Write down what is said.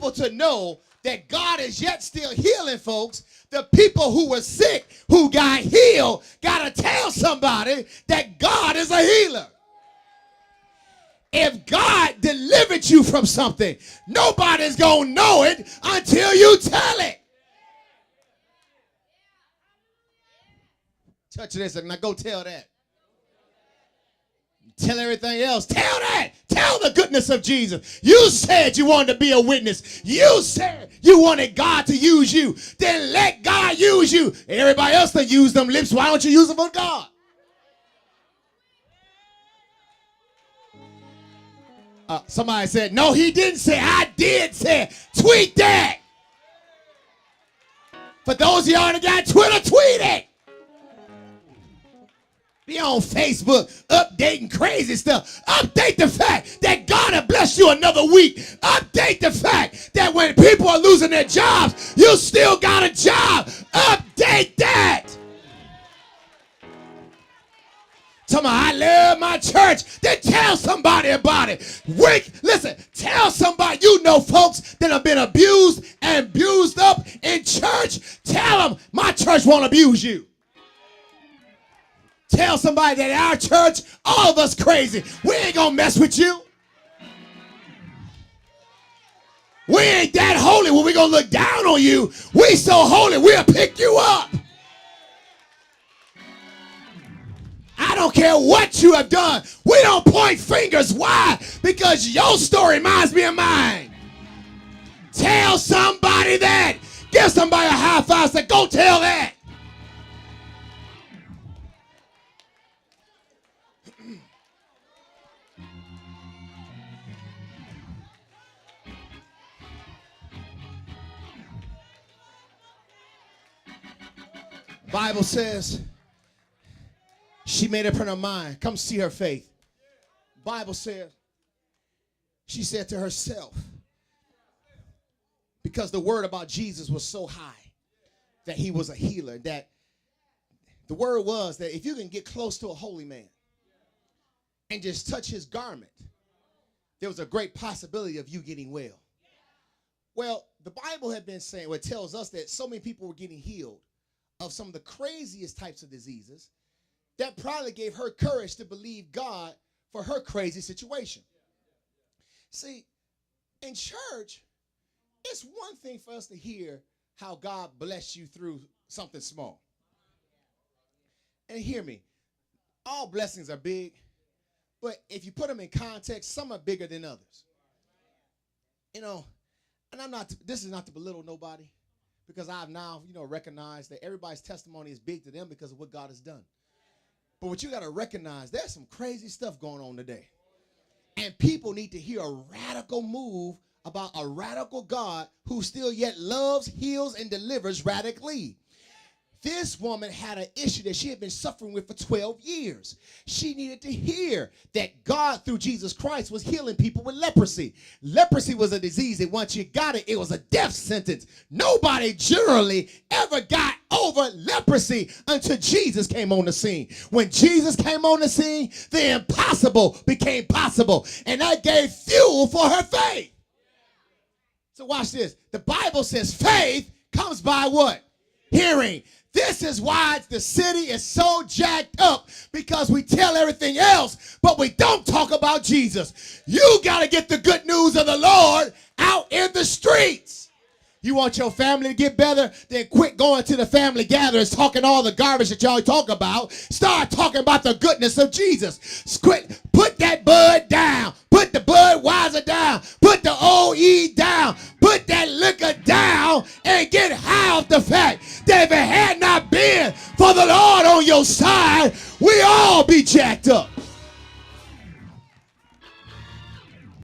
people to know that God is yet still healing folks. The people who were sick, who got healed, got to tell somebody that God is a healer. If God delivered you from something, nobody's going to know it until you tell it. Touch this and now go tell that. Tell everything else. Tell that. Tell the goodness of Jesus. You said you wanted to be a witness. You said you wanted God to use you. Then let God use you. Everybody else that use them lips, why don't you use them for God? Somebody said, no, he didn't say. I did say. Tweet that. For those of y'all that got Twitter, tweet it. Be on Facebook updating crazy stuff. Update the fact that God has blessed you another week. Update the fact that when people are losing their jobs, you still got a job. Update that. Tell me, I love my church. Then tell somebody about it. Listen, tell somebody, you know folks that have been abused and abused up in church. Tell them, my church won't abuse you. Tell somebody that our church, all of us crazy. We ain't gonna mess with you. We ain't that holy when we gonna look down on you. We so holy, we'll pick you up. I don't care what you have done. We don't point fingers. Why? Because your story reminds me of mine. Tell somebody that. Give somebody a high five. Say, go tell that. Bible says she made up in her mind. Come see her faith. Bible says she said to herself, because the word about Jesus was so high that he was a healer, that the word was that if you can get close to a holy man and just touch his garment, there was a great possibility of you getting well. Well, the Bible had been saying, well, it tells us that so many people were getting healed of some of the craziest types of diseases. That probably gave her courage to believe God for her crazy situation. See, in church, it's one thing for us to hear how God blessed you through something small. And hear me, all blessings are big, but if you put them in context, some are bigger than others. You know, and this is not to belittle nobody, because I've now, recognized that everybody's testimony is big to them because of what God has done. But what you got to recognize, there's some crazy stuff going on today. And people need to hear a radical move about a radical God who still yet loves, heals, and delivers radically. This woman had an issue that she had been suffering with for 12 years. She needed to hear that God, through Jesus Christ, was healing people with leprosy. Leprosy was a disease that once you got it, it was a death sentence. Nobody generally ever got over leprosy until Jesus came on the scene. When Jesus came on the scene, the impossible became possible. And that gave fuel for her faith. So watch this. The Bible says faith comes by what? Hearing. This is why the city is so jacked up, because we tell everything else, but we don't talk about Jesus. You got to get the good news of the Lord out in the streets. You want your family to get better? Then quit going to the family gatherings talking all the garbage that y'all talk about. Start talking about the goodness of Jesus. Quit. Put that bud down. Put the Budweiser down. Put the OE down. Put that liquor down and get high off the fact that if it had not been for the Lord on your side, we all be jacked up.